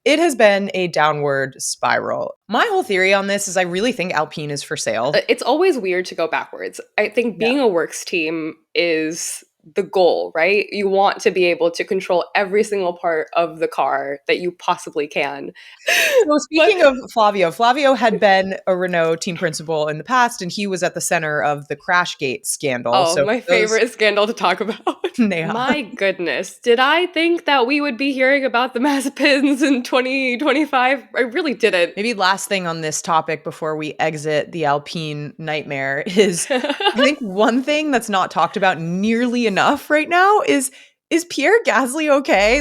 It has been a downward spiral. My whole theory on this is I really think Alpine is for sale. It's always weird to go backwards. I think Yeah. being a works team is the goal, right? You want to be able to control every single part of the car that you possibly can. So But speaking of Flavio had been a Renault team principal in the past, and he was at the center of the Crashgate scandal. oh, So my for those, favorite scandal to talk about. Neha. My goodness. Did I think that we would be hearing about the Mazepins in 2025? I really didn't. Maybe last thing on this topic before we exit the Alpine nightmare is I think one thing that's not talked about nearly enough right now is Pierre Gasly okay?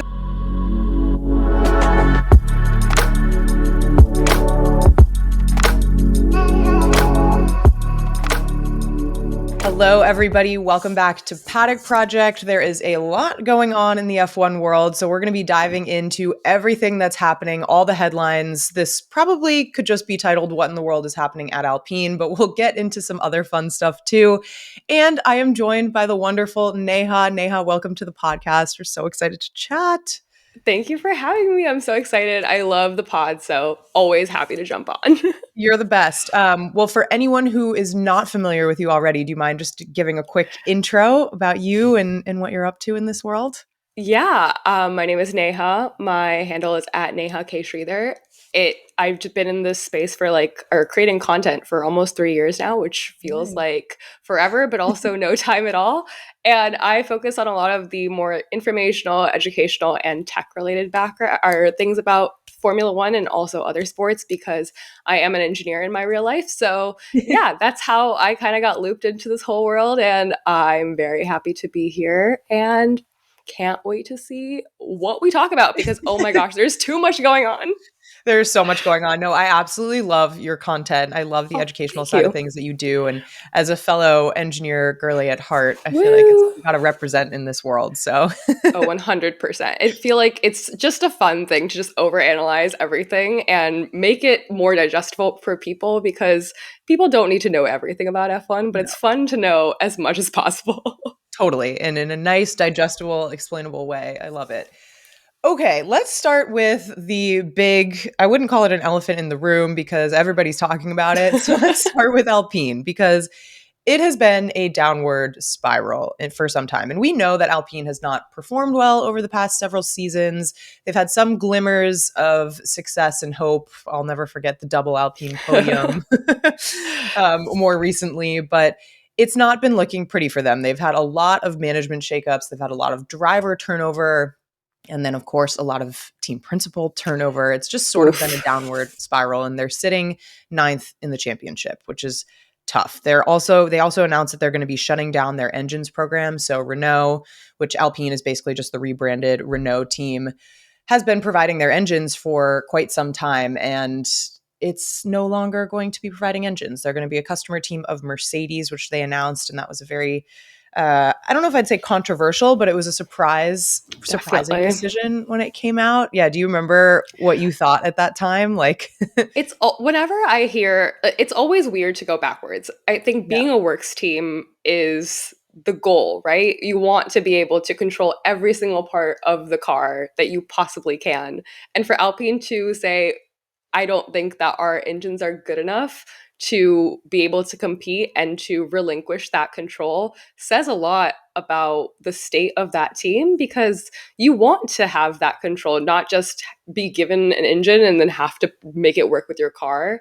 Hello, everybody. Welcome back to Paddock Project. There is a lot going on in the F1 world, so we're going to be diving into everything that's happening, all the headlines. This probably could just be titled What in the World is Happening at Alpine, but we'll get into some other fun stuff too. And I am joined by the wonderful Neha. Neha, welcome to the podcast. We're so excited to chat. Thank you for having me. I'm so excited. I love the pod, so always happy to jump on. You're the best. Well, for anyone who is not familiar with you already, do you mind just giving a quick intro about you and what you're up to in this world? Yeah, my name is Neha. My handle is at Neha K Sridhar. I've just been in this space for or creating content for almost 3 years now, which feels Nice. like forever, but also no time at all. And I focus on a lot of the more informational, educational, and tech related background or things about Formula One and also other sports because I am an engineer in my real life. So yeah, that's how I kind of got looped into this whole world, and I'm very happy to be here and can't wait to see what we talk about because oh my gosh, there's too much going on. There's so much going on. No, I absolutely love your content. I love the Oh, educational thank side of you. things that you do. And as a fellow engineer girly at heart, I feel like it's Woo! got to represent in this world. So Oh, 100%. I feel like it's just a fun thing to just overanalyze everything and make it more digestible for people because people don't need to know everything about F1, but no, it's fun to know as much as possible. totally. And in a nice, digestible, explainable way. I love it. Okay, let's start with the big, I wouldn't call it an elephant in the room because everybody's talking about it. So let's start with Alpine because it has been a downward spiral for some time. And we know that Alpine has not performed well over the past several seasons. They've had some glimmers of success and hope. I'll never forget the double Alpine podium more recently, but it's not been looking pretty for them. They've had a lot of management shakeups, they've had a lot of driver turnover. And then, of course, a lot of team principal turnover. It's just sort of been a Oof. downward spiral, and they're sitting ninth in the championship, which is tough. They also announced that they're going to be shutting down their engines program. So Renault, which Alpine is basically just the rebranded Renault team, has been providing their engines for quite some time, and it's no longer going to be providing engines. They're going to be a customer team of Mercedes, which they announced, and that was a very I don't know if I'd say controversial, but it was a surprising Definitely. decision when it came out. Yeah, do you remember what you thought at that time? Like, Whenever I hear it's always weird to go backwards. I think yeah, being a works team is the goal, right? You want to be able to control every single part of the car that you possibly can. And for Alpine to say, I don't think that our engines are good enough to be able to compete and to relinquish that control says a lot about the state of that team because you want to have that control, not just be given an engine and then have to make it work with your car.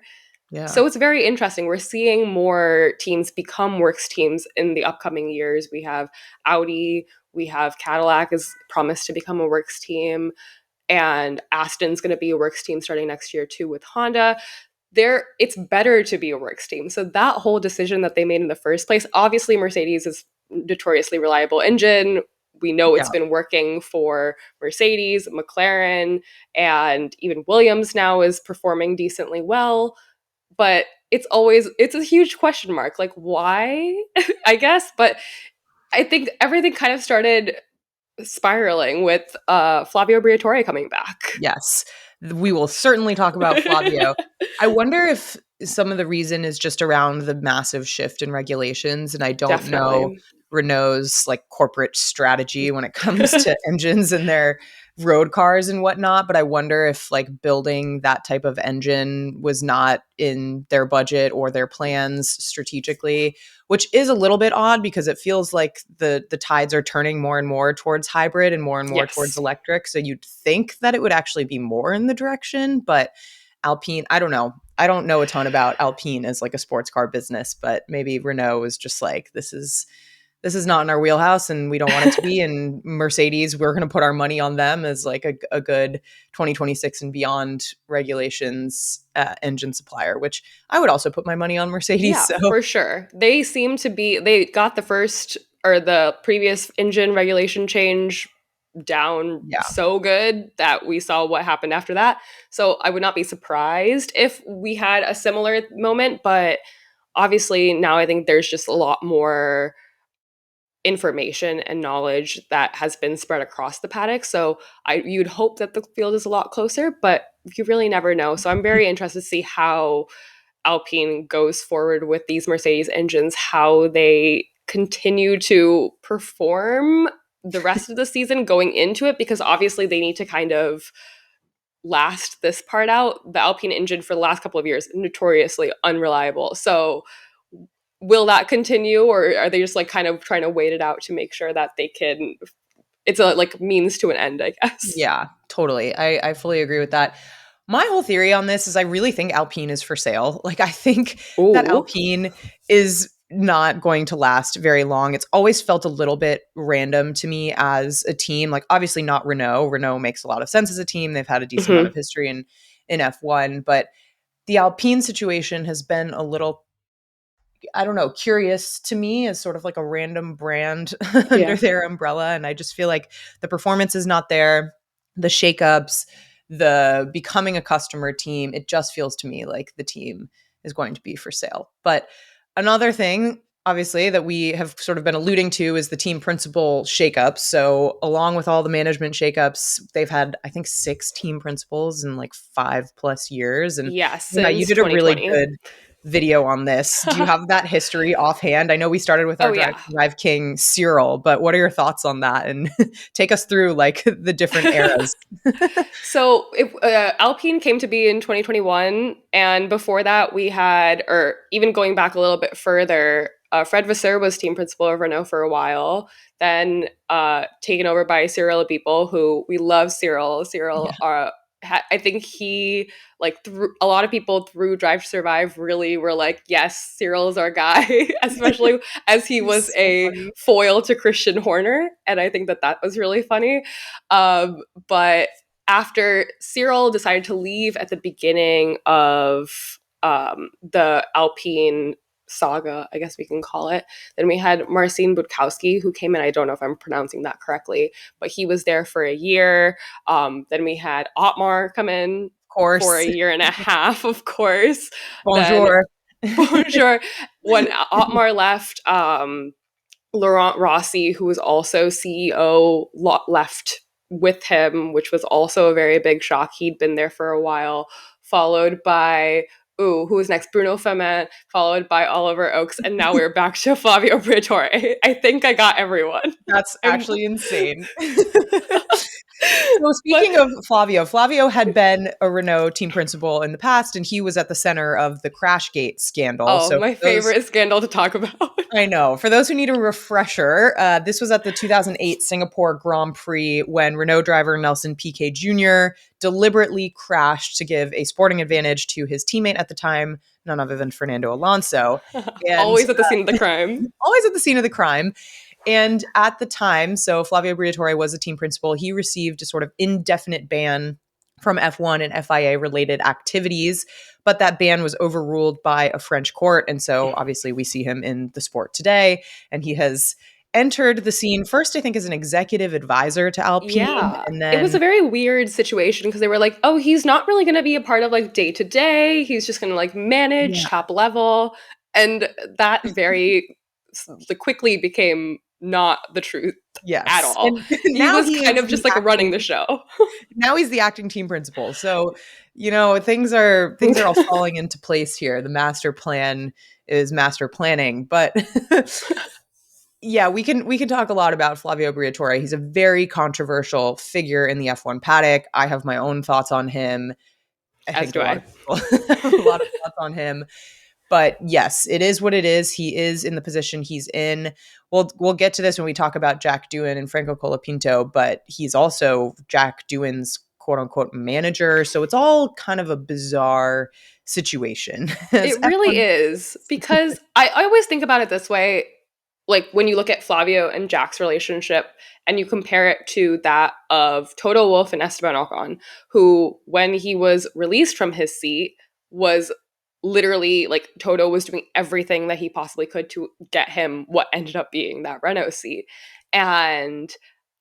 yeah. So it's very interesting. We're seeing more teams become works teams in the upcoming years. We have Audi, we have Cadillac is promised to become a works team, and Aston's going to be a works team starting next year too with Honda. It's better to be a works team. So that whole decision that they made in the first place, obviously Mercedes is notoriously reliable engine. We know it's Yeah. been working for Mercedes, McLaren, and even Williams now is performing decently well. But it's a huge question mark. Like why? I guess. But I think everything kind of started spiraling with Flavio Briatore coming back. Yes. We will certainly talk about Flavio. I wonder if some of the reason is just around the massive shift in regulations. And I don't know Definitely. Renault's like corporate strategy when it comes to engines and their road cars and whatnot, but I wonder if like building that type of engine was not in their budget or their plans strategically, which is a little bit odd because it feels like the tides are turning more and more towards hybrid and more towards Yes. electric. So you'd think that it would actually be more in the direction, but Alpine, I don't know. I don't know a ton about Alpine as like a sports car business, but maybe Renault is just like this is not in our wheelhouse and we don't want it to be. And Mercedes, we're going to put our money on them as like a good 2026 and beyond regulations engine supplier, which I would also put my money on Mercedes. Yeah, So for sure. They got the first or the previous engine regulation change down yeah, so good that we saw what happened after that. So I would not be surprised if we had a similar moment, but obviously now I think there's just a lot more information and knowledge that has been spread across the paddock. So you'd hope that the field is a lot closer, but you really never know. So I'm very interested to see how Alpine goes forward with these Mercedes engines, how they continue to perform the rest of the season going into it, because obviously they need to kind of last this part out. The Alpine engine for the last couple of years notoriously unreliable. So will that continue, or are they just like kind of trying to wait it out to make sure that they can, it's a like means to an end, I guess. yeah, totally. I fully agree with that. My whole theory on this is I really think Alpine is for sale. Like, I think that Ooh. Alpine is not going to last very long. It's always felt a little bit random to me as a team. Like, obviously, not Renault. Renault makes a lot of sense as a team. They've had a decent amount Hmm. of history in F1, but the Alpine situation has been a little, I don't know, curious to me as sort of like a random brand under Yeah. their umbrella. And I just feel like the performance is not there, the shakeups, the becoming a customer team. It just feels to me like the team is going to be for sale. But another thing, obviously, that we have sort of been alluding to is the team principal shakeups. So, along with all the management shakeups, they've had, I think, 6 team principals in like 5+ years. And Yeah, yeah, you since did a really 2020. good video on this. Do you have that history offhand? I know we started with our Oh drive, yeah. drive king Cyril, but what are your thoughts on that? And take us through like the different eras. So Alpine came to be in 2021, and before that, we had, or even going back a little bit further, Fred Vasseur was team principal of Renault for a while. Then taken over by Cyril Abiteboul, who we love. Yeah. Cyril, I think he like a lot of people through Drive to Survive really were like, yes, Cyril's our guy, especially as he was So a funny. foil to Christian Horner, and I think that that was really funny. But after Cyril decided to leave at the beginning of the Alpine saga, I guess we can call it, then we had Marcin Budkowski, who came in. I don't know if I'm pronouncing that correctly, but he was there for a year. Then we had Otmar come in Of for a course. year and a half, of course. Then, Bonjour. bonjour. When Otmar left, Laurent Rossi, who was also CEO, left with him, which was also a very big shock. He'd been there for a while, followed by, ooh, who was next? Bruno Femin, followed by Oliver Oakes, and now we're back to Flavio Briatore. I think I got everyone. That's I'm, actually insane. So but speaking of Flavio, Flavio had been a Renault team principal in the past, and he was at the center of the Crashgate scandal. oh, So my for those favorite scandal to talk about. I know. For those who need a refresher, this was at the 2008 Singapore Grand Prix when Renault driver Nelson Piquet Jr. deliberately crashed to give a sporting advantage to his teammate at the time, none other than Fernando Alonso. And Always at the scene of the crime. always at the scene of the crime. And at the time, so Flavio Briatore was a team principal. He received a sort of indefinite ban from F1 and FIA related activities, but that ban was overruled by a French court. And so obviously we see him in the sport today. And he has entered the scene first, I think, as an executive advisor to Alpine. Yeah. And It was a then, very weird situation because they were like, oh, he's not really going to be a part of like day to day. He's just going to like manage yeah, top level. And that very quickly became not the truth at yes. all. And He now was he kind is of the just like running acting, the show. now he's the acting team principal. So, things are all falling into place here. The master plan is master planning, but Yeah, we can talk a lot about Flavio Briatore. He's a very controversial figure in the F1 paddock. I have my own thoughts on him. I As think a do lot I. of people have a lot of thoughts on him. But yes, it is what it is. He is in the position he's in. We'll get to this when we talk about Jack Doohan and Franco Colapinto, but he's also Jack Doohan's quote unquote manager. So it's all kind of a bizarre situation. As It really F1 is because I always think about it this way. Like when you look at Flavio and Jack's relationship and you compare it to that of Toto Wolff and Esteban Ocon, who, when he was released from his seat, was literally like Toto was doing everything that he possibly could to get him what ended up being that Renault seat. And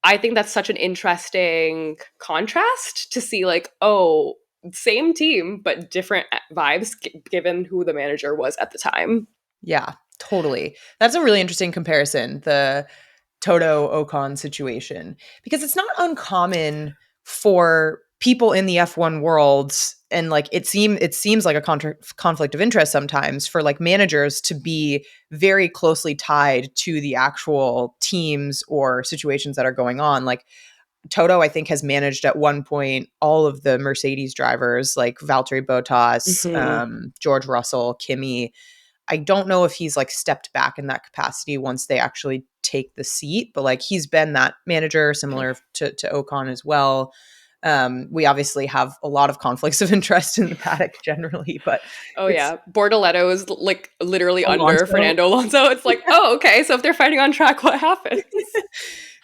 I think that's such an interesting contrast to see, like, oh, same team, but different vibes given who the manager was at the time. Yeah, totally. That's a really interesting comparison, the Toto Ocon situation, because it's not uncommon for people in the F1 world, and like it seems like a conflict of interest sometimes for like managers to be very closely tied to the actual teams or situations that are going on. Like Toto, I think, has managed at one point all of the Mercedes drivers, like Valtteri Bottas, Hmm. George Russell, Kimi. I don't know if he's like stepped back in that capacity once they actually take the seat, but like he's been that manager similar to Ocon as well. We obviously have a lot of conflicts of interest in the paddock generally, but Oh it's yeah, Bortoletto is like literally under Alonso. Fernando Alonso. It's like, oh okay, so if they're fighting on track, what happens?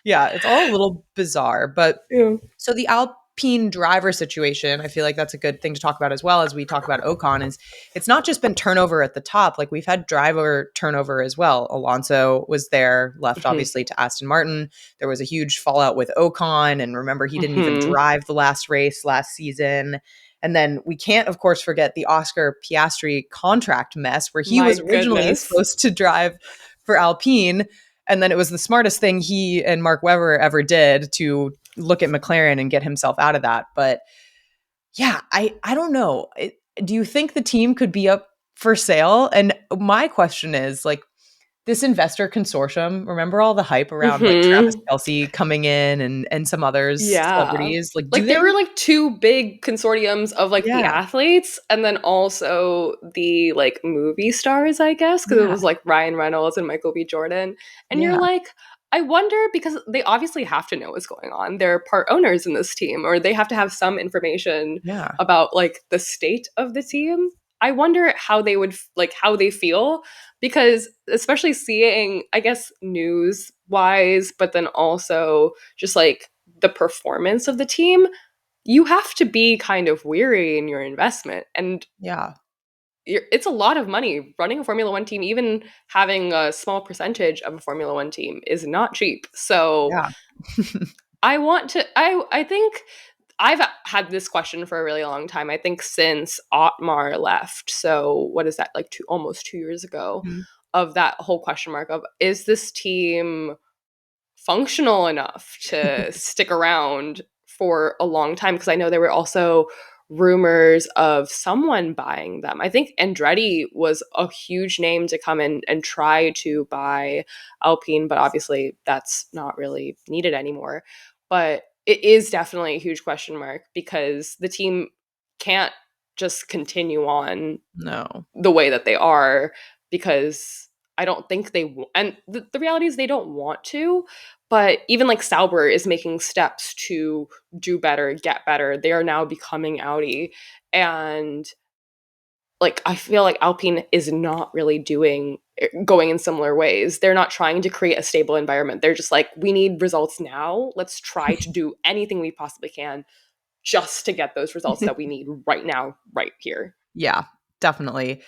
Yeah, it's all a little bizarre, but Yeah. so the Alpine driver situation, I feel like that's a good thing to talk about as well as we talk about Ocon. Is it's not just been turnover at the top, like we've had driver turnover as well. Alonso was there, left Hmm. obviously to Aston Martin. There was a huge fallout with Ocon, and remember he didn't even Hmm. drive the last race last season. And then we can't, of course, forget the Oscar Piastri contract mess where he My was originally goodness. supposed to drive for Alpine. And then it was the smartest thing he and Mark Webber ever did to look at McLaren and get himself out of that. But yeah, I don't know. Do you think the team could be up for sale? And my question is like this investor consortium, remember all the hype around like Travis Hmm. Kelsey coming in and some others, Yeah. celebrities? Like, do Like they? there were like two big consortiums of like the Yeah, athletes and then also the like movie stars, I guess, because it yeah, was like Ryan Reynolds and Michael B. Jordan. And you're yeah, like, I wonder because they obviously have to know what's going on. They're part owners in this team, or they have to have some information yeah, about like the state of the team. I wonder how they would like how they feel because especially seeing, I guess, news wise, but then also just like the performance of the team, you have to be kind of weary in your investment. And yeah, it's a lot of money. Running a Formula One team, even having a small percentage of a Formula One team, is not cheap. So yeah. I think I've had this question for a really long time. I think since Otmar left. So what is that, like almost 2 years ago? Mhm. Of that whole question mark of, is this team functional enough to stick around for a long time? Because I know there were also rumors of someone buying them. I think Andretti was a huge name to come in and try to buy Alpine, but obviously that's not really needed anymore. But it is definitely a huge question mark because the team can't just continue on No. the way that they are because I don't think and the reality is they don't want to, but even like Sauber is making steps to do better, get better. They are now becoming Audi. And like I feel like Alpine is not really going in similar ways. They're not trying to create a stable environment. They're just like, we need results now. Let's try to do anything we possibly can just to get those results that we need right now, right here. Yeah, definitely.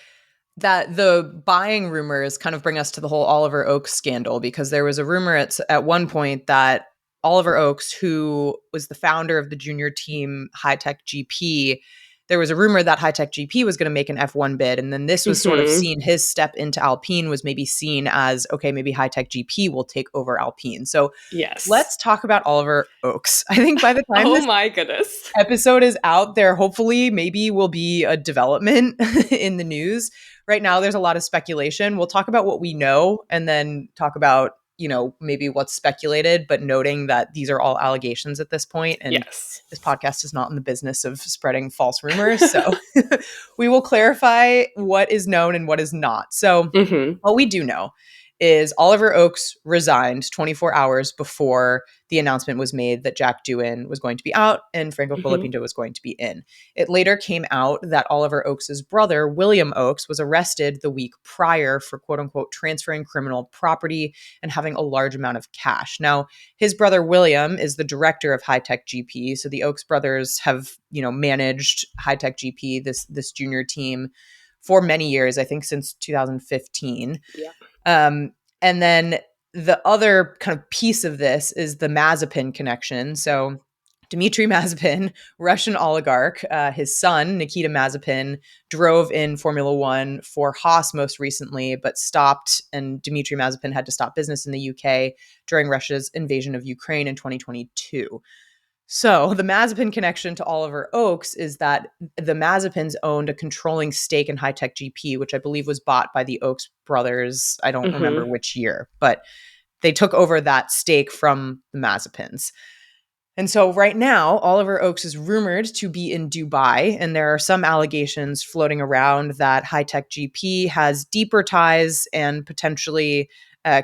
That the buying rumors kind of bring us to the whole Oliver Oaks scandal because there was a rumor at one point that Oliver Oaks, who was the founder of the junior team High Tech GP, there was a rumor that High Tech GP was going to make an F1 bid. And then this was sort of Hmm. seen, his step into Alpine was maybe seen as, okay, maybe High Tech GP will take over Alpine. So Yes. let's talk about Oliver Oaks. I think by the time Oh this my goodness. episode is out, there hopefully maybe will be a development in the news. Right now there's a lot of speculation. We'll talk about what we know and then talk about maybe what's speculated, but noting that these are all allegations at this point, and Yes. this podcast is not in the business of spreading false rumors. So we will clarify what is known and what is not. So Mm-hmm. what we do know is Oliver Oakes resigned 24 hours before the announcement was made that Jack Doohan was going to be out and Franco Mm-hmm. Colapinto was going to be in. It later came out that Oliver Oakes' brother, William Oakes, was arrested the week prior for quote unquote transferring criminal property and having a large amount of cash. Now, his brother William is the director of High Tech GP. So the Oakes brothers have, managed High Tech GP, this junior team, for many years, I think since 2015. Yeah. And then the other kind of piece of this is the Mazepin connection. So Dmitry Mazepin, Russian oligarch, his son, Nikita Mazepin, drove in Formula One for Haas most recently, but stopped, and Dmitry Mazepin had to stop business in the UK during Russia's invasion of Ukraine in 2022. So the Mazepin connection to Oliver Oakes is that the Mazepins owned a controlling stake in High Tech GP, which I believe was bought by the Oakes brothers. I don't remember Mm-hmm. which year, but they took over that stake from the Mazepins. And so right now, Oliver Oakes is rumored to be in Dubai, and there are some allegations floating around that High Tech GP has deeper ties and potentially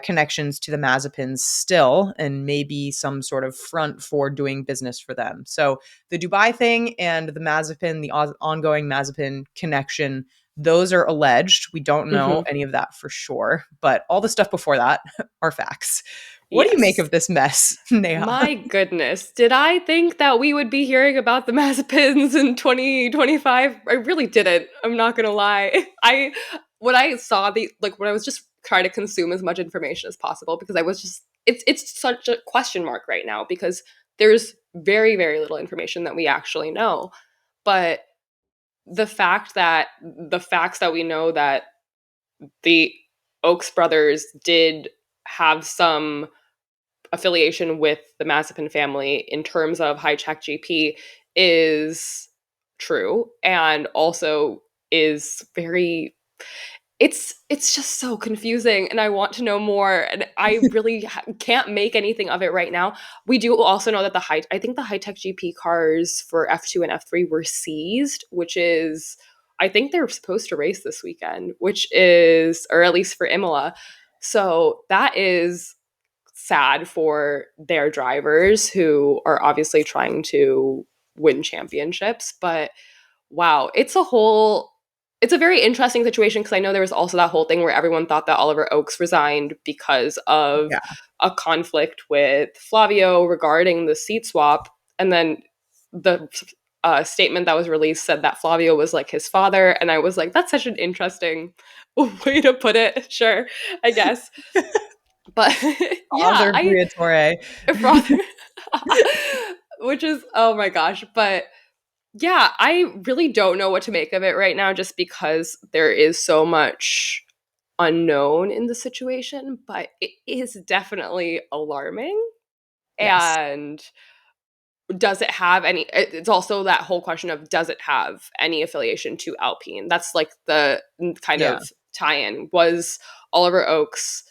connections to the Mazepins still, and maybe some sort of front for doing business for them. So the Dubai thing and the Mazepin, the ongoing Mazepin connection, those are alleged. We don't know Mm-hmm. any of that for sure, but all the stuff before that are facts. What do you make Yes. of this mess, Neha? My goodness. Did I think that we would be hearing about the Mazepins in 2025? I really didn't. I'm not going to lie. When I saw when I was just trying to consume as much information as possible, because I was just it's such a question mark right now, because there's very, very little information that we actually know. But the facts that we know, that the Oakes brothers did have some affiliation with the Mazepin family in terms of High Tech GP is true, and also is very, it's just so confusing, and I want to know more, and I really can't make anything of it right now. We do also know that I think the High Tech GP cars for F2 and F3 were seized, which is, I think they're supposed to race this weekend, which is, or at least for Imola. So that is sad for their drivers, who are obviously trying to win championships. But wow, it's a very interesting situation, because I know there was also that whole thing where everyone thought that Oliver Oakes resigned because of Yeah. a conflict with Flavio regarding the seat swap. And then the statement that was released said that Flavio was like his father. And I was like, that's such an interesting way to put it. Sure, I guess. But yeah, Father Briatore. Father, which is, oh my gosh. But yeah, I really don't know what to make of it right now, just because there is so much unknown in the situation, but it is definitely alarming. Yes. And does it have any, it's also that whole question of, does it have any affiliation to Alpine? That's like the kind Yeah. of tie-in. Was Oliver Oakes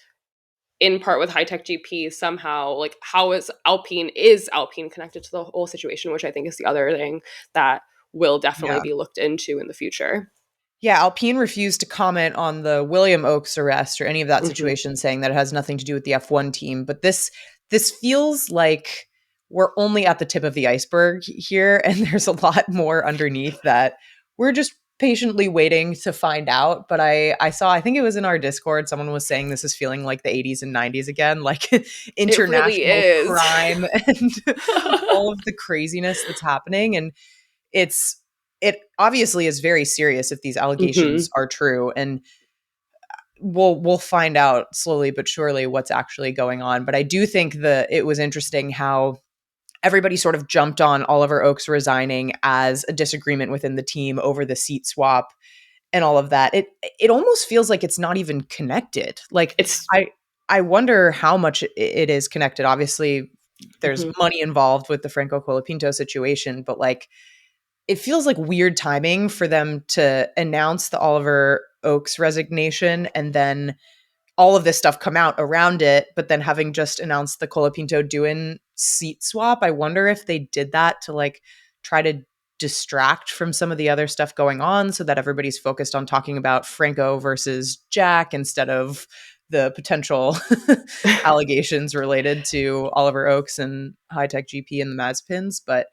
in part with High Tech GP somehow, like, how is Alpine connected to the whole situation, which I think is the other thing that will definitely Yeah. be looked into in the future. Yeah. Alpine refused to comment on the William Oakes arrest or any of that Mm-hmm. situation, saying that it has nothing to do with the F1 team. But this feels like we're only at the tip of the iceberg here, and there's a lot more underneath that we're just patiently waiting to find out. But I saw, I think it was in our Discord, someone was saying this is feeling like the 80s and 90s again, like It really international is. crime and all of the craziness that's happening. And it's it obviously is very serious if these Mm-hmm. allegations are true, and we'll find out slowly but surely what's actually going on. But I do think that it was interesting how everybody sort of jumped on Oliver Oakes resigning as a disagreement within the team over the seat swap and all of that. It almost feels like it's not even connected. Like It's I wonder how much it is connected. Obviously there's mhm. money involved with the Franco Colapinto situation, but like it feels like weird timing for them to announce the Oliver Oakes resignation and then all of this stuff come out around it, but then having just announced the Colapinto Duin seat swap, I wonder if they did that to like try to distract from some of the other stuff going on so that everybody's focused on talking about Franco versus Jack instead of the potential allegations related to Oliver Oaks and High Tech GP and the Mazepins. But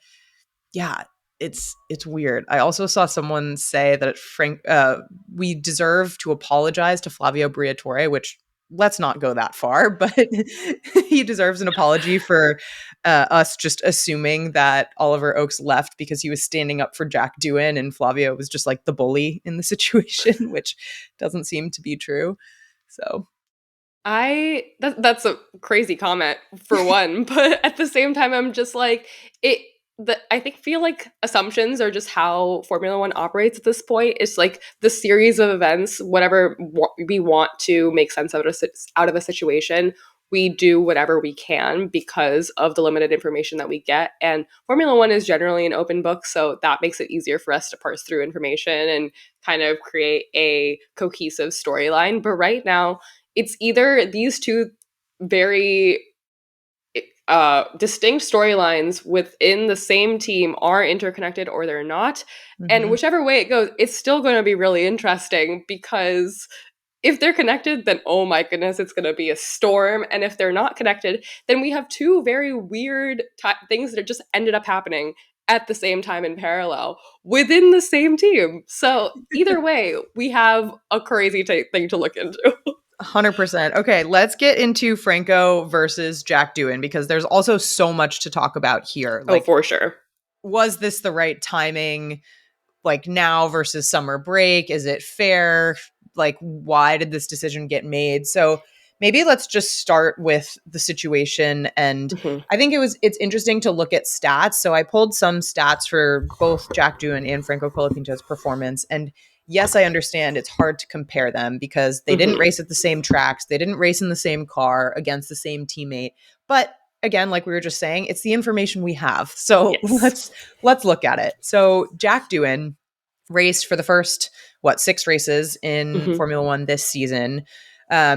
yeah, it's weird. I also saw someone say that we deserve to apologize to Flavio Briatore, which let's not go that far, but he deserves an apology for us just assuming that Oliver Oaks left because he was standing up for Jack Doohan and Flavio was just like the bully in the situation, which doesn't seem to be true. So That's a crazy comment for one, but at the same time I'm just like it I think feel like assumptions are just how Formula 1 operates at this point. It's like the series of events, whatever we want to make sense out of a situation, we do whatever we can because of the limited information that we get. And Formula 1 is generally an open book, so that makes it easier for us to parse through information and kind of create a cohesive storyline. But right now, it's either these two very distinct storylines within the same team are interconnected or they're not. And mhm. whichever way it goes, it's still going to be really interesting because if they're connected, then oh my goodness, it's going to be a storm. And if they're not connected, then we have two very weird things that just ended up happening at the same time in parallel within the same team. So either way, we have a crazy thing to look into. 100%. Okay, let's get into Franco versus Jack Doohan because there's also so much to talk about here. Oh, Like, for sure. was this the right timing? Like now versus summer break? Is it fair? Like, why did this decision get made? So maybe let's just start with the situation. And Hmm. I think it's interesting to look at stats. So I pulled some stats for both Jack Doohan and Franco Colapinto's performance. And yes, I understand it's hard to compare them because they didn't Hmm. race at the same tracks, they didn't race in the same car against the same teammate. But again, like we were just saying, it's the information we have. So Yes. let's look at it. So Jack Doohan raced for the first 6 races in Hmm. Formula One this season.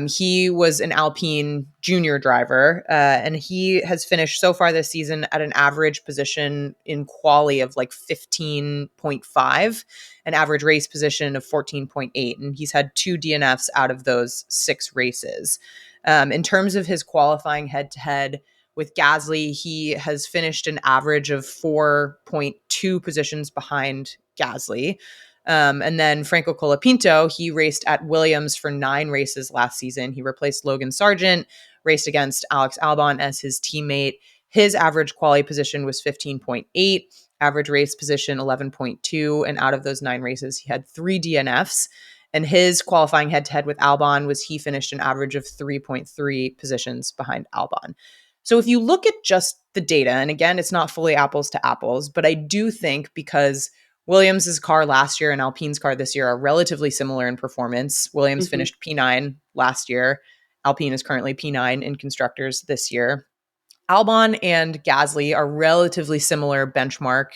He was an Alpine junior driver, and he has finished so far this season at an average position in quali of like 15.5, an average race position of 14.8, and he's had 2 DNFs out of those 6 races. In terms of his qualifying head to head, with Gasly, he has finished an average of 4.2 positions behind Gasly. And then Franco Colapinto, he raced at Williams for 9 races last season. He replaced Logan Sargent, raced against Alex Albon as his teammate. His average quali position was 15.8, average race position 11.2. And out of those 9 races, he had 3 DNFs. And his qualifying head to head with Albon was he finished an average of 3.3 positions behind Albon. So if you look at just the data, and again, it's not fully apples to apples, but I do think because Williams's car last year and Alpine's car this year are relatively similar in performance. Williams Hmm. finished P9 last year. Alpine is currently P9 in constructors this year. Albon and Gasly are relatively similar benchmark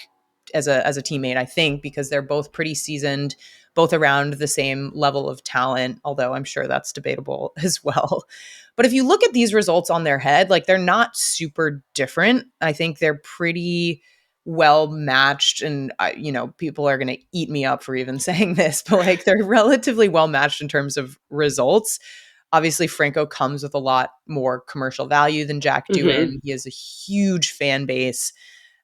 as a teammate, I think, because they're both pretty seasoned, both around the same level of talent, although I'm sure that's debatable as well. But if you look at these results on their head, like they're not super different. I think they're pretty well matched and people are going to eat me up for even saying this, but like they're relatively well matched in terms of results. Obviously, Franco comes with a lot more commercial value than Jack Hmm. Doohan. He has a huge fan base,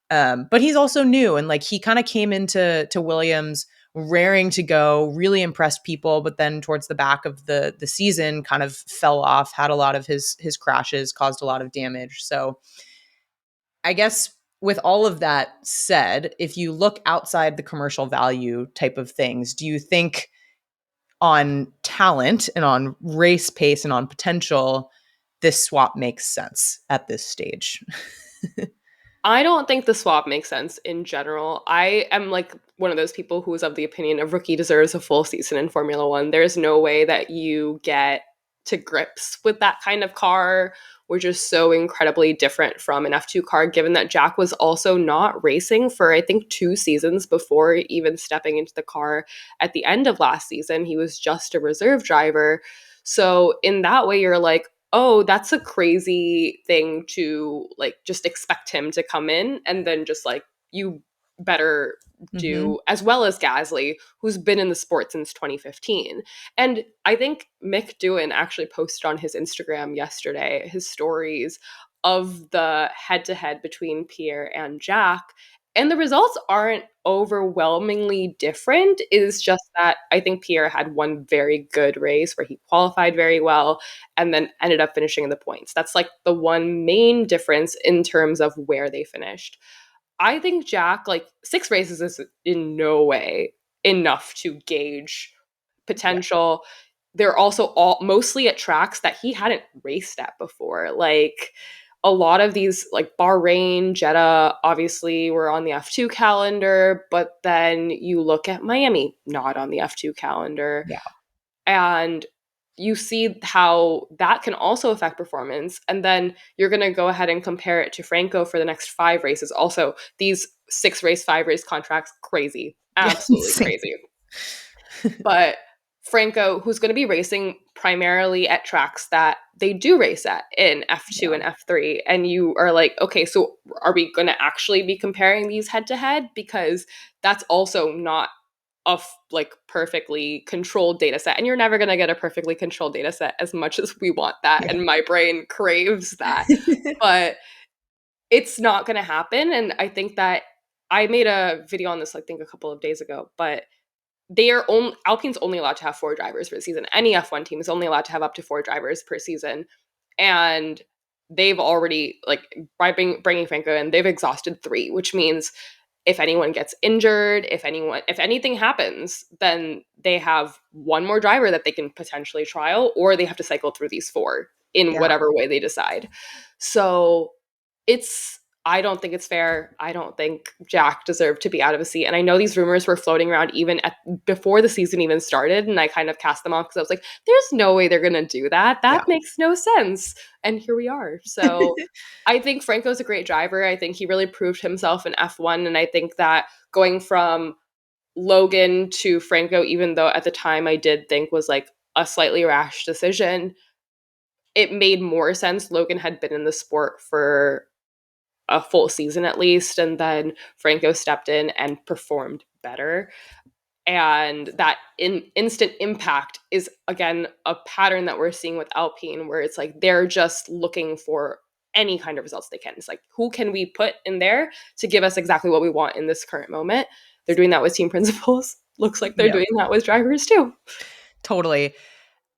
but he's also new, and like he kind of came into Williams raring to go, really impressed people, but then towards the back of the season, kind of fell off, had a lot of his crashes, caused a lot of damage. So I guess with all of that said, if you look outside the commercial value type of things, do you think on talent and on race pace and on potential, this swap makes sense at this stage? I don't think the swap makes sense in general. I am like one of those people who is of the opinion a rookie deserves a full season in Formula One. There's no way that you get to grips with that kind of car, which is so incredibly different from an F2 car, given that Jack was also not racing for, I think, 2 seasons before even stepping into the car at the end of last season. He was just a reserve driver. So in that way, you're like, oh, that's a crazy thing to like just expect him to come in and then just like you better Mhm. do as well as Gasly, who's been in the sport since 2015. And I think Mick Doohan actually posted on his Instagram yesterday his stories of the head to head between Pierre and Jack. And the results aren't overwhelmingly different. It is just that I think Pierre had one very good race where he qualified very well and then ended up finishing in the points. That's like the one main difference in terms of where they finished. I think Jack, like 6 races is in no way enough to gauge Yeah. potential. They're also all mostly at tracks that he hadn't raced at before. Like a lot of these, like Bahrain, Jeddah, obviously were on the F2 calendar, but then you look at Miami, not on the F2 calendar. Yeah. And you see how that can also affect performance. And then you're going to go ahead and compare it to Franco for the next 5 races. Also, these 6 race, 5 race contracts, crazy, Yeah. absolutely Same. crazy. But Franco, who's going to be racing primarily at tracks that they do race at in F2 Yeah. and F3, and you are like, okay, so are we going to actually be comparing these head to head? Because that's also not a like perfectly controlled data set, and you're never going to get a perfectly controlled data set as much as we want that, Yeah. and my brain craves that. But it's not going to happen, and I think that I made a video on this, I think, a couple of days ago, but Alpine's only allowed to have 4 drivers per season. Any F1 team is only allowed to have up to 4 drivers per season, and they've already like by bringing Franco in, they've exhausted 3, which means if anyone gets injured, if anything happens, then they have one more driver that they can potentially trial, or they have to cycle through these 4 in Yeah. whatever way they decide. So it's I don't think it's fair. I don't think Jack deserved to be out of a seat. And I know these rumors were floating around even before the season even started. And I kind of cast them off because I was like, there's no way they're going to do that. That Yeah. makes no sense. And here we are. So I think Franco's a great driver. I think he really proved himself in F1. And I think that going from Logan to Franco, even though at the time I did think was like a slightly rash decision, it made more sense. Logan had been in the sport for a full season at least, and then Franco stepped in and performed better. And that instant impact is again a pattern that we're seeing with Alpine, where it's like they're just looking for any kind of results they can. It's like, who can we put in there to give us exactly what we want in this current moment? They're doing that with team principals. Looks like they're Yeah. doing that with drivers too. Totally.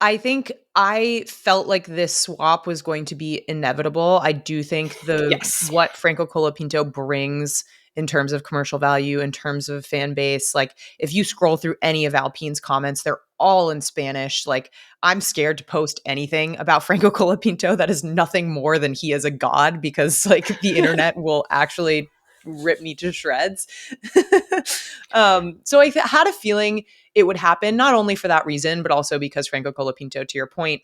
I think I felt like this swap was going to be inevitable. I do think the Yes. what Franco Colapinto brings in terms of commercial value, in terms of fan base, like if you scroll through any of Alpine's comments, they're all in Spanish. Like I'm scared to post anything about Franco Colapinto that is nothing more than he is a god, because like the internet will actually rip me to shreds. So I had a feeling it would happen, not only for that reason, but also because Franco Colapinto, to your point,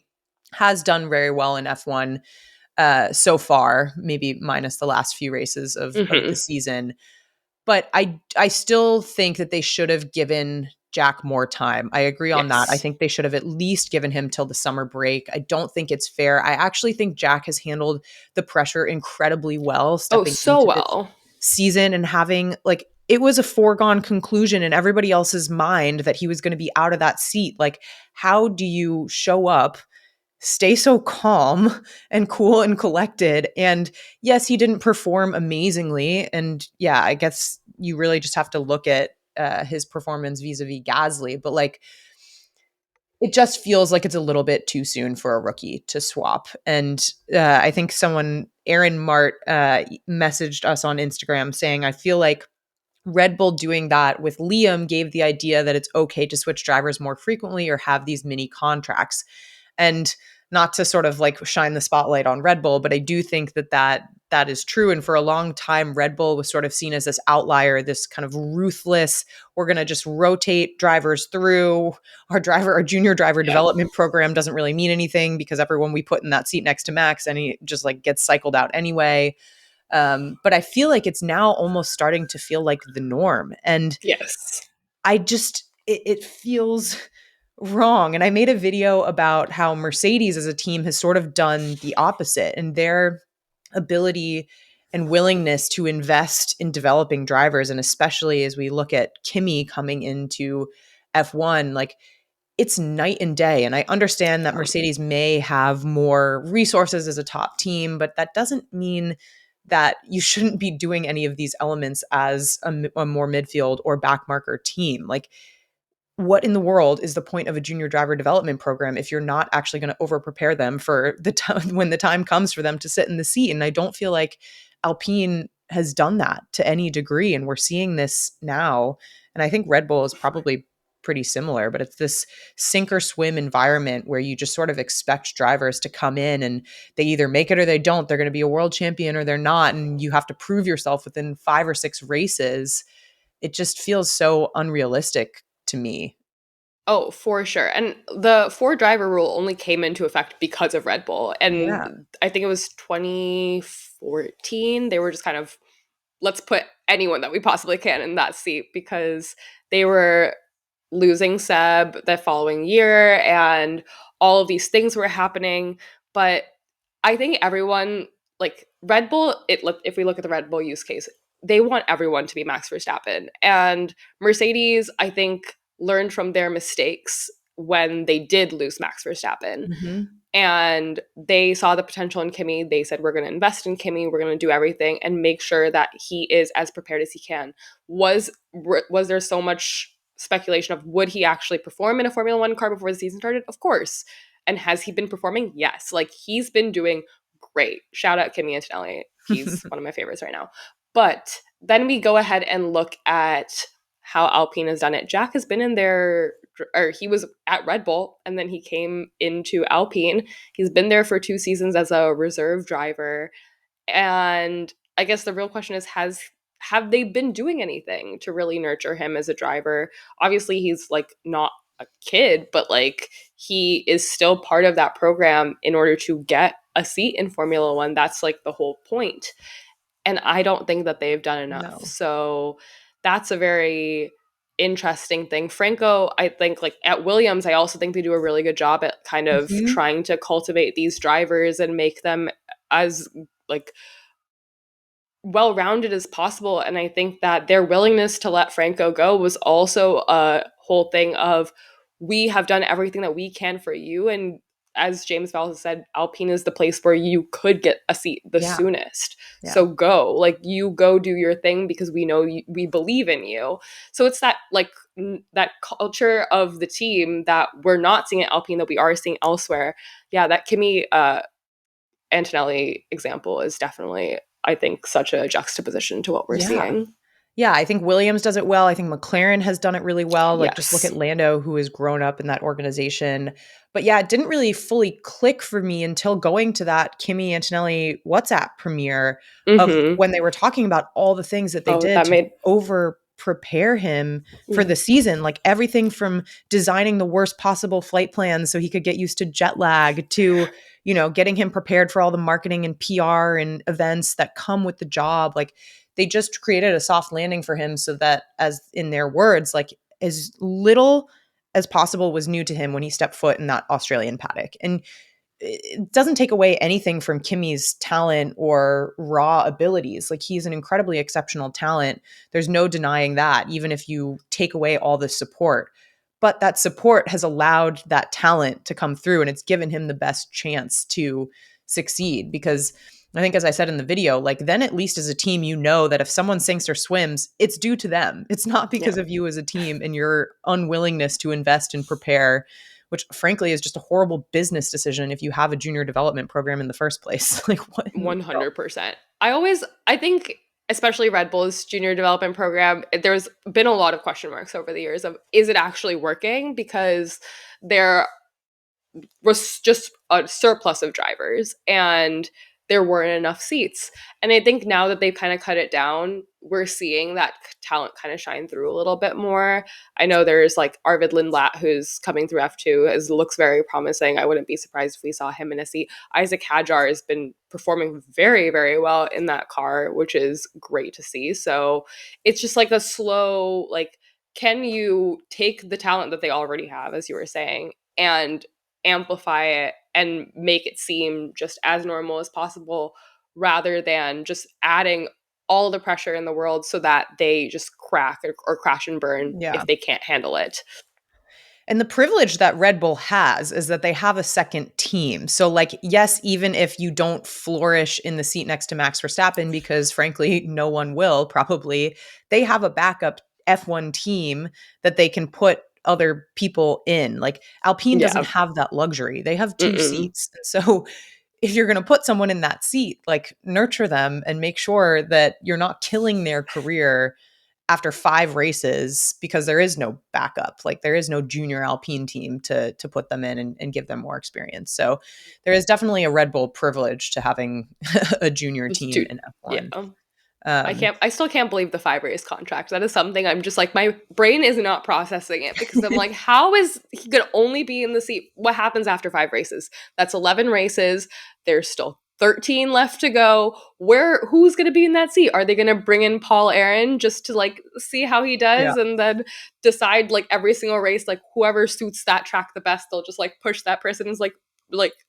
has done very well in F1 so far, maybe minus the last few races of the Hmm. season. But I still think that they should have given Jack more time. I agree on that. I Yes. think they should have at least given him till the summer break. I don't think it's fair. I actually think Jack has handled the pressure incredibly well Oh, stepping so into this well. season and having like it was a foregone conclusion in everybody else's mind that he was going to be out of that seat. Like, how do you show up, stay so calm and cool and collected? And yes, he didn't perform amazingly. And yeah, I guess you really just have to look at his performance vis-a-vis Gasly. But like, it just feels like it's a little bit too soon for a rookie to swap. And I think Aaron Mart, messaged us on Instagram saying, I feel like Red Bull doing that with Liam gave the idea that it's okay to switch drivers more frequently or have these mini contracts. And not to sort of like shine the spotlight on Red Bull, but I do think that is true. And for a long time, Red Bull was sort of seen as this outlier, this kind of ruthless, we're going to just rotate drivers through. Our junior driver Yeah. development program doesn't really mean anything because everyone we put in that seat next to Max, and he just like gets cycled out anyway. But I feel like it's now almost starting to feel like the norm. And Yes. I just, it feels wrong. And I made a video about how Mercedes as a team has sort of done the opposite, and their ability and willingness to invest in developing drivers. And especially as we look at Kimi coming into F1, like it's night and day. And I understand that Mercedes may have more resources as a top team, but that doesn't mean that you shouldn't be doing any of these elements as a more midfield or backmarker team. Like, what in the world is the point of a junior driver development program if you're not actually going to over prepare them for the time when the time comes for them to sit in the seat? And I don't feel like Alpine has done that to any degree. And we're seeing this now. And I think Red Bull is probably pretty similar, but it's this sink or swim environment where you just sort of expect drivers to come in and they either make it or they don't. They're going to be a world champion or they're not. And you have to prove yourself within 5 or 6 races. It just feels so unrealistic to me. Oh, for sure. And the four driver rule only came into effect because of Red Bull. Yeah. And I think it was 2014. They were just kind of, let's put anyone that we possibly can in that seat because they were losing Seb the following year and all of these things were happening. But I think everyone, like Red Bull, if we look at the Red Bull use case, they want everyone to be Max Verstappen. And Mercedes, I think, learned from their mistakes when they did lose Max Verstappen. Mm-hmm. And they saw the potential in Kimi. They said, we're going to invest in Kimi. We're going to do everything and make sure that he is as prepared as he can. Was there so much speculation of would he actually perform in a Formula One car before the season started? Of course. And has he been performing? Yes. Like he's been doing great. Shout out Kimi Antonelli. He's one of my favorites right now. But then we go ahead and look at how Alpine has done it. Jack has been in there, or he was at Red Bull and then he came into Alpine. He's been there for 2 seasons as a reserve driver. And I guess the real question is, have they been doing anything to really nurture him as a driver? Obviously, he's like not a kid, but like he is still part of that program in order to get a seat in Formula One. That's like the whole point. And I don't think that they've done enough. No. So that's a very interesting thing. Franco, I think like at Williams, I also think they do a really good job at kind of Mhm. trying to cultivate these drivers and make them as like well-rounded as possible. And I think that their willingness to let Franco go was also a whole thing of we have done everything that we can for you. And as James Vowles said, Alpine is the place where you could get a seat the Yeah. soonest. Yeah. So go, like you go do your thing because we know we believe in you. So it's that like that culture of the team that we're not seeing at Alpine that we are seeing elsewhere. Yeah, that Kimi Antonelli example is definitely, I think, such a juxtaposition to what we're Yeah. seeing. Yeah, I think Williams does it well. I think McLaren has done it really well. Like, just look Yes. at Lando, who has grown up in that organization. But yeah, it didn't really fully click for me until going to that Kimi Antonelli WhatsApp premiere of Mm-hmm. when they were talking about all the things that they Oh, did that to made, over prepare him for yeah. the season. Like everything from designing the worst possible flight plans so he could get used to jet lag to, getting him prepared for all the marketing and PR and events that come with the job. Like, they just created a soft landing for him so that, as in their words, like as little as possible was new to him when he stepped foot in that Australian paddock. And it doesn't take away anything from Kimi's talent or raw abilities. Like, he's an incredibly exceptional talent. There's no denying that, even if you take away all the support. But that support has allowed that talent to come through and it's given him the best chance to succeed. Because I think, as I said in the video, like, then at least as a team, that if someone sinks or swims, it's due to them. It's not Yeah. because of you as a team and your unwillingness to invest and prepare, which frankly is just a horrible business decision if you have a junior development program in the first place. Like, what in the world? 100%. I think, especially Red Bull's junior development program, there's been a lot of question marks over the years of is it actually working? Because there was just a surplus of drivers and there weren't enough seats. And I think now that they've kind of cut it down, we're seeing that talent kind of shine through a little bit more. I know there's like Arvid Lindlat, who's coming through F2, looks very promising. I wouldn't be surprised if we saw him in a seat. Isaac Hadjar has been performing very, very well in that car, which is great to see. So it's just like a slow, like can you take the talent that they already have, as you were saying, and amplify it and make it seem just as normal as possible rather than just adding all the pressure in the world so that they just crack or crash and burn Yeah. if they can't handle it. And the privilege that Red Bull has is that they have a second team. So, like, yes, even if you don't flourish in the seat next to Max Verstappen, because frankly, no one will probably, they have a backup F1 team that they can put other people in. Like, Alpine doesn't Yeah. have that luxury. They have two Mm-mm. seats. And so, if you're going to put someone in that seat, like, nurture them and make sure that you're not killing their career after 5 races because there is no backup. Like, there is no junior Alpine team to put them in and give them more experience. So there is definitely a Red Bull privilege to having a junior team Dude, in yeah. F1. Um, I still can't believe the 5 race contract. That is something I'm just like, my brain is not processing it because I'm like, how is he going to only be in the seat? What happens after 5 races? That's 11 races. There's still 13 left to go. Who's going to be in that seat? Are they going to bring in Paul Aaron just to like see how he yeah. does and then decide like every single race, like whoever suits that track the best, they'll just like push that person's like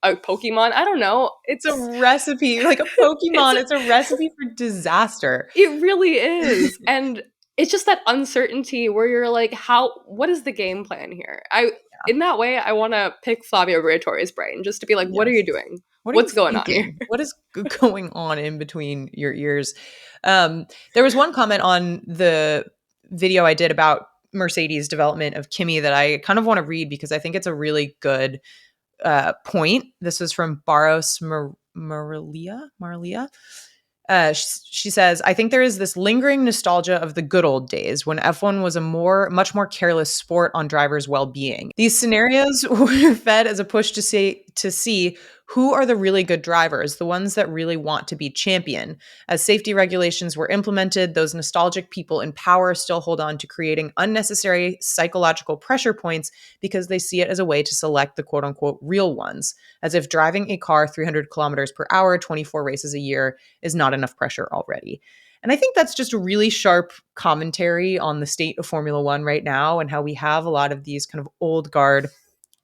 a Pokemon. I don't know. It's a recipe, like a It's Pokemon. It's a recipe for disaster. It really is. And it's just that uncertainty where you're like, what is the game plan here? In that way, I want to pick Flavio Briatore's brain just to be like, what are Yes. you doing? What are you What's going on here? thinking? What is going on in between your ears? There was one comment on the video I did about Mercedes development of Kimi that I kind of want to read because I think it's a really good point. This was from Barros Marilia. She says, I think there is this lingering nostalgia of the good old days when F1 was a much more careless sport on drivers' well-being. These scenarios were fed as a push to see who are the really good drivers, the ones that really want to be champion. As safety regulations were implemented, those nostalgic people in power still hold on to creating unnecessary psychological pressure points because they see it as a way to select the quote unquote real ones, as if driving a car 300 kilometers per hour, 24 races a year is not enough pressure already. And I think that's just a really sharp commentary on the state of Formula One right now and how we have a lot of these kind of old guard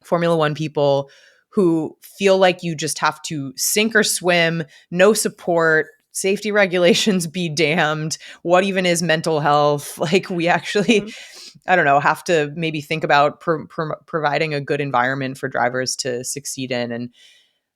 Formula One people who feel like you just have to sink or swim, no support, safety regulations be damned. What even is mental health? Like, we actually, Mhm. I don't know, have to maybe think about providing a good environment for drivers to succeed in. And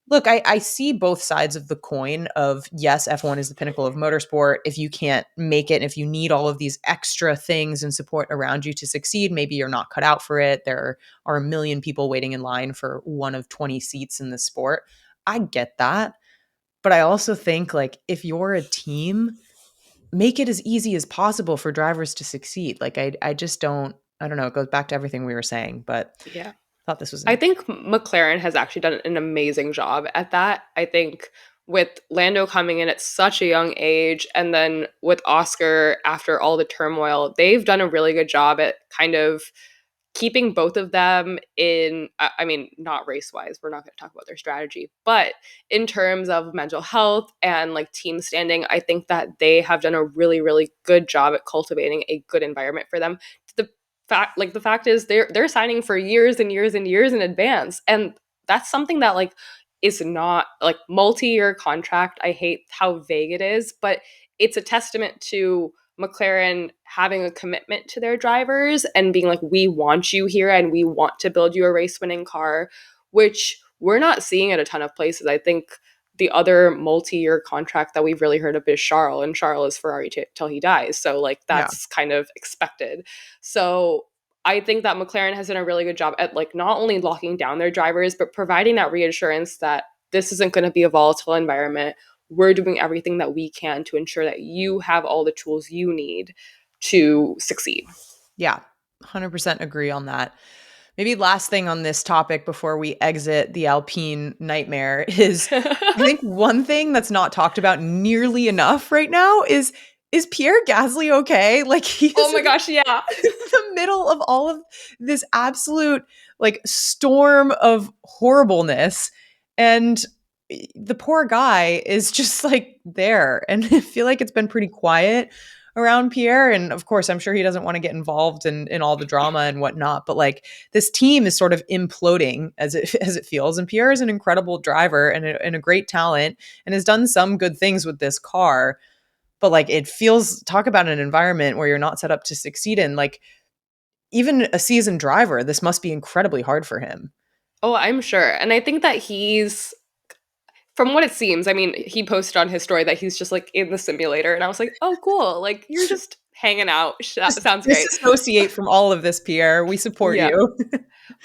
look, I see both sides of the coin of yes, F1 is the pinnacle of motorsport. If you can't make it, and if you need all of these extra things and support around you to succeed, maybe you're not cut out for it. There are a million people waiting in line for one of 20 seats in the sport. I get that. But I also think like if you're a team, make it as easy as possible for drivers to succeed. Like I just I don't know, it goes back to everything we were saying, but Yeah. I thought this was I think McLaren has actually done an amazing job at that. I think with Lando coming in at such a young age and then with Oscar after all the turmoil, they've done a really good job at kind of keeping both of them in, I mean, not race wise, we're not going to talk about their strategy, but in terms of mental health and like team standing, I think that they have done a really, really good job at cultivating a good environment for them. The the fact is they're signing for years and years and years in advance. And that's something that like is not like multi-year contract. I hate how vague it is, but it's a testament to McLaren having a commitment to their drivers and being like, we want you here and we want to build you a race winning car, which we're not seeing at a ton of places. I think the other multi-year contract that we've really heard of is Charles, and Charles is Ferrari till he dies. So like yeah. that's kind of expected. So I think that McLaren has done a really good job at like not only locking down their drivers, but providing that reassurance that this isn't going to be a volatile environment. We're doing everything that we can to ensure that you have all the tools you need to succeed. Yeah, 100% agree on that. Maybe last thing on this topic before we exit the Alpine nightmare is I think one thing that's not talked about nearly enough right now is Pierre Gasly okay? Like he Oh is my in gosh, yeah. the middle of all of this absolute like storm of horribleness and the poor guy is just like there and I feel like it's been pretty quiet around Pierre. And of course, I'm sure he doesn't want to get involved in all the drama and whatnot. But like this team is sort of imploding as it as it feels. And Pierre is an incredible driver and a great talent and has done some good things with this car. But like it feels, talk about an environment where you're not set up to succeed in. Like even a seasoned driver, this must be incredibly hard for him. Oh, I'm sure. And I think that he's, from what it seems, I mean, he posted on his story that he's just like in the simulator. And I was like, oh, cool. Like you're just hanging out. That Just sounds great. disassociate from all of this, Pierre. We support Yeah. you.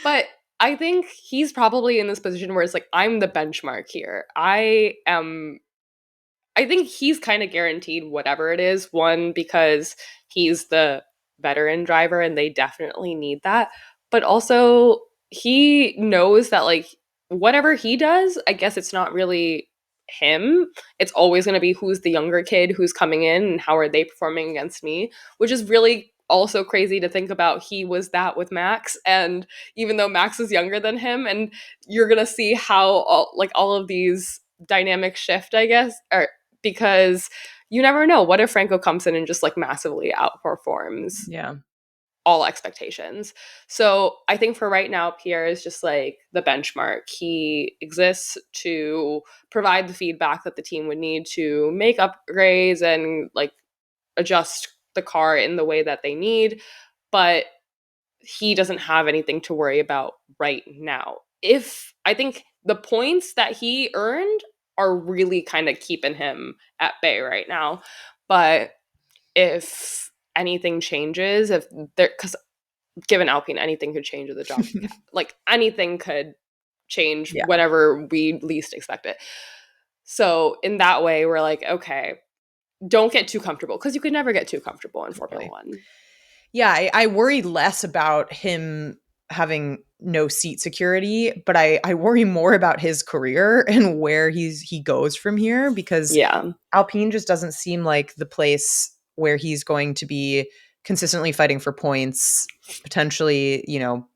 But I think he's probably in this position where it's like, I'm the benchmark here. I think he's kind of guaranteed whatever it is. One, because he's the veteran driver and they definitely need that. But also, he knows that, like, whatever he does, I guess it's not really him. It's always going to be who's the younger kid who's coming in and how are they performing against me, which is really also crazy to think about. He was that with Max. And even though Max is younger than him, and you're going to see how all of these dynamics shift, I guess, or because you never know. What if Franco comes in and just like massively outperforms Yeah. all expectations? So I think for right now, Pierre is just like the benchmark. He exists to provide the feedback that the team would need to make upgrades and like adjust the car in the way that they need. But he doesn't have anything to worry about right now. If I think the points that he earned are really kind of keeping him at bay right now. But if anything changes, if there, because given Alpine, anything could change with the drop, like anything could change Yeah. whenever we least expect it. So in that way, we're like, okay, don't get too comfortable because you could never get too comfortable in Formula Totally. One. Yeah, I worry less about him having no seat security, but I worry more about his career and where he goes from here because Yeah. Alpine just doesn't seem like the place where he's going to be consistently fighting for points, potentially,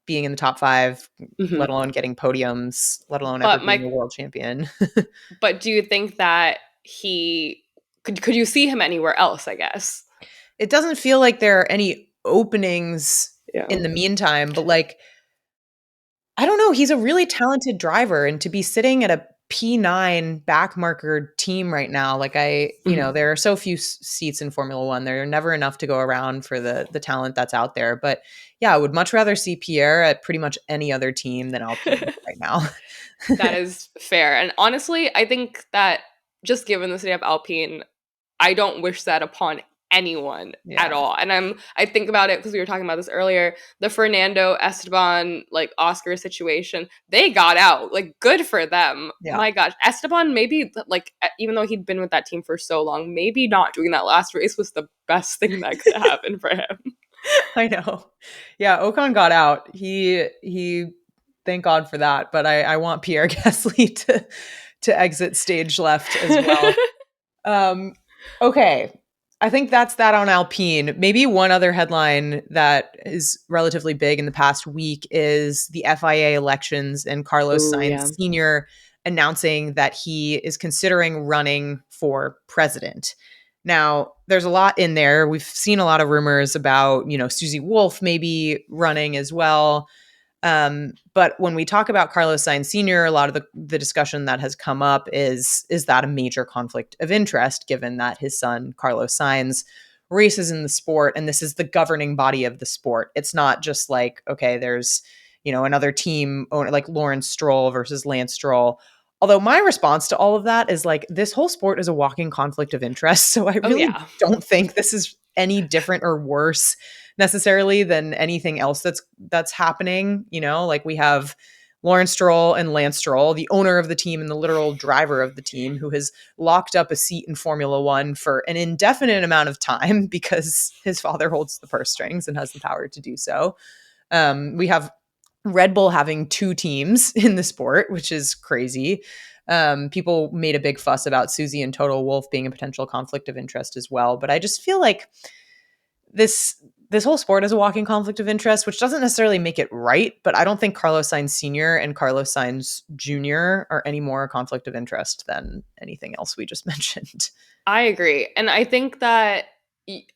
being in the top 5, Hmm. let alone getting podiums, let alone ever But being my a world champion. But do you think that he could you see him anywhere else, I guess? It doesn't feel like there are any openings Yeah. in the meantime, but like I don't know, he's a really talented driver and to be sitting at a P9 back marker team right now, like Mhm. there are so few seats in Formula 1. There are never enough to go around for the talent that's out there. But yeah, I would much rather see Pierre at pretty much any other team than Alpine right now. That is fair. And honestly, I think that just given the state of Alpine, I don't wish that upon anyone at Yeah. all. And I think about it because we were talking about this earlier. The Fernando Esteban like Oscar situation, they got out. Like good for them. Yeah. My gosh, Esteban maybe like even though he'd been with that team for so long, maybe not doing that last race was the best thing that could happen for him. I know. Yeah, Ocon got out. He thank God for that, but I want Pierre Gasly to exit stage left as well. Um, okay. I think that's that on Alpine. Maybe one other headline that is relatively big in the past week is the FIA elections and Carlos Oh Sainz yeah. Sr. announcing that he is considering running for president. Now, there's a lot in there. We've seen a lot of rumors about, Susie Wolf maybe running as well. But when we talk about Carlos Sainz Sr., a lot of the discussion that has come up is that a major conflict of interest, given that his son Carlos Sainz races in the sport, and this is the governing body of the sport. It's not just like okay, there's another team owner like Lawrence Stroll versus Lance Stroll. Although my response to all of that is like this whole sport is a walking conflict of interest, so I Oh really yeah. don't think this is any different or worse necessarily than anything else that's happening. Like we have Lawrence Stroll and Lance Stroll, the owner of the team and the literal driver of the team, who has locked up a seat in Formula One for an indefinite amount of time because his father holds the purse strings and has the power to do so. We have Red Bull having 2 teams in the sport, which is crazy. People made a big fuss about Susie and Toto Wolff being a potential conflict of interest as well. But I just feel like this whole sport is a walking conflict of interest, which doesn't necessarily make it right. But I don't think Carlos Sainz Sr. and Carlos Sainz Jr. are any more a conflict of interest than anything else we just mentioned. I agree. And I think that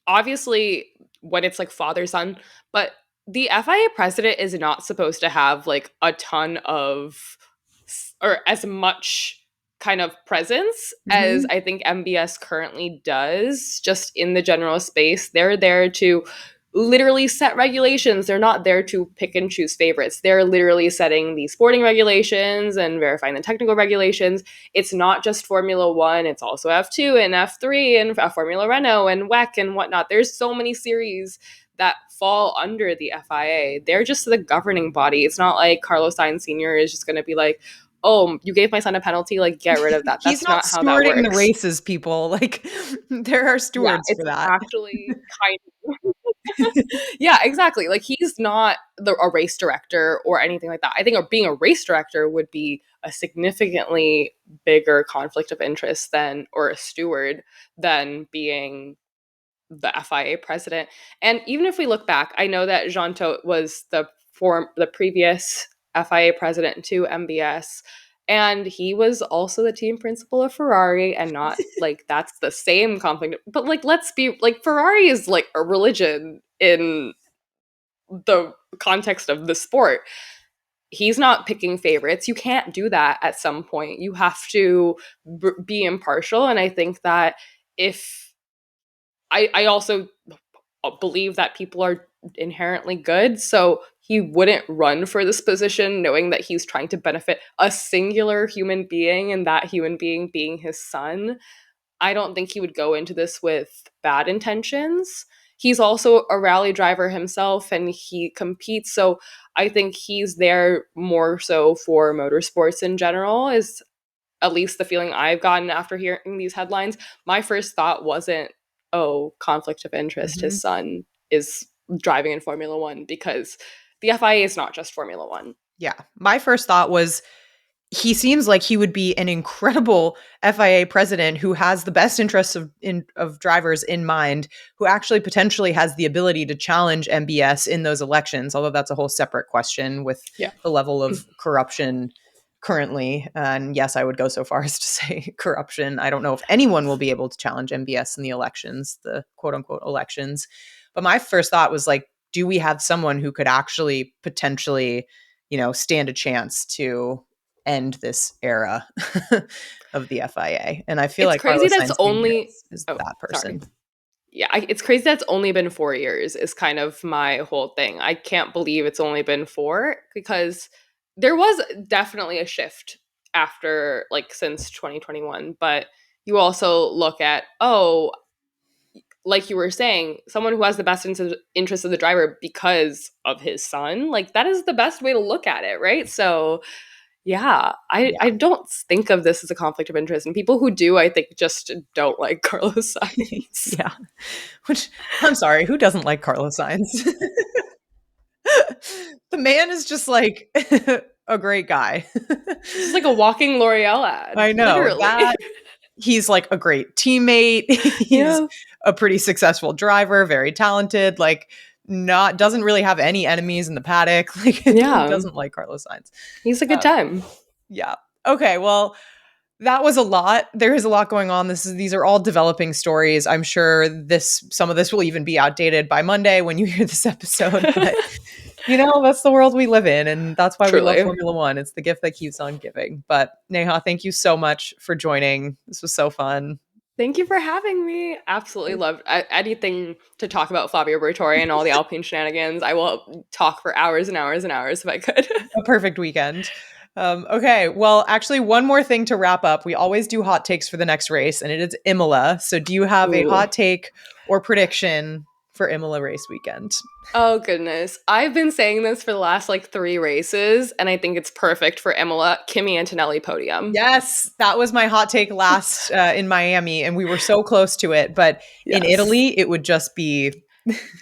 obviously when it's like father son, but the FIA president is not supposed to have like a ton of or as much kind of presence as Mhm. I think MBS currently does just in the general space. They're there to literally set regulations. They're not there to pick and choose favorites. They're literally setting the sporting regulations and verifying the technical regulations. It's not just Formula One, it's also F2 and F3 and Formula Renault and WEC and whatnot. There's so many series that fall under the FIA. They're just the governing body. It's not like Carlos Sainz Sr. is just going to be like, oh, you gave my son a penalty, like get rid of that. He's That's not not how that stewarding the works. races, people. Like, there are Yeah, stewards it's for that. actually kind of yeah, exactly. Like he's not a race director or anything like that. I think being a race director would be a significantly bigger conflict of interest than, or a steward than being the FIA president. And even if we look back, I know that Jean Todt was the previous FIA president to MBS, and he was also the team principal of Ferrari, and not like that's the same conflict. But like, let's be like, Ferrari is like a religion in the context of the sport. He's not picking favorites. You can't do that at some point. You have to be impartial. And I think that if I also believe that people are inherently good. So he wouldn't run for this position knowing that he's trying to benefit a singular human being and that human being being his son. I don't think he would go into this with bad intentions. He's also a rally driver himself and he competes. So I think he's there more so for motorsports in general, is at least the feeling I've gotten after hearing these headlines. My first thought wasn't, oh, conflict of interest. His Mhm. son is driving in Formula One, because the FIA is not just Formula One. Yeah. My first thought was he seems like he would be an incredible FIA president who has the best interests of drivers in mind, who actually potentially has the ability to challenge MBS in those elections, although that's a whole separate question with Yeah. the level of corruption currently. And yes, I would go so far as to say corruption. I don't know if anyone will be able to challenge MBS in the elections, the quote unquote elections. But my first thought was like, do we have someone who could actually potentially, stand a chance to end this era of the FIA? And I feel It's like crazy Carlos that's Sainz Sr. only, is oh, that sorry. person. Yeah, it's crazy that's only been 4 years, is kind of my whole thing. I can't believe it's only been four, because there was definitely a shift after, like, since 2021. But you also look at, oh, like you were saying, someone who has the best interest of the driver because of his son, like that is the best way to look at it, right? So yeah, I Yeah. don't think of this as a conflict of interest, and people who do, I think, just don't like Carlos Sainz. Yeah. Which, I'm sorry, who doesn't like Carlos Sainz? The man is just like a great guy. This is like a walking L'Oreal I ad, know literally. that. He's like a great teammate. He's Yeah, a pretty successful driver, very talented, like not doesn't really have any enemies in the paddock. Like who yeah, doesn't like Carlos Sainz? he's a good Um, time. yeah. Okay, well, that was a lot. There is a lot going on. These are all developing stories. I'm sure some of this will even be outdated by Monday when you hear this episode, but that's the world we live in, and that's why we love Truly. Formula One. It's the gift that keeps on giving. But Neha, thank you so much for joining. This was so fun. Thank you for having me. Absolutely loved anything to talk about Fabio Briatore and all the Alpine shenanigans. I will talk for hours and hours and hours if I could. A perfect weekend. Okay, well, actually, one more thing to wrap up. We always do hot takes for the next race, and it is Imola. So, do you have a Ooh. hot take or prediction for Imola race weekend? Oh goodness. I've been saying this for the last like three races, and I think it's perfect for Imola. Kimi Antonelli podium. Yes, that was my hot take last in Miami, and we were so close to it. But in Yes. Italy, it would just be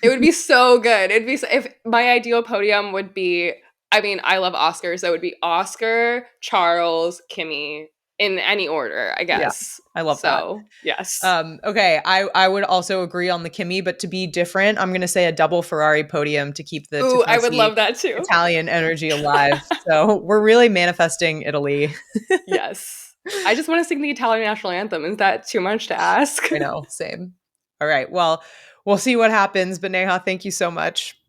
It would be so good. It'd be if my ideal podium would be, I mean, I love Oscar, so it would be Oscar, Charles, Kimmy in any order, I yeah, guess. I love that. So, yes. Okay, I would also agree on the Kimi, but to be different, I'm going to say a double Ferrari podium to keep the Ooh, I would Tifosi love that too. Italian energy alive. So we're really manifesting Italy. Yes. I just want to sing the Italian national anthem. Is that too much to ask? I know, same. All right. Well, we'll see what happens. But Neha, thank you so much.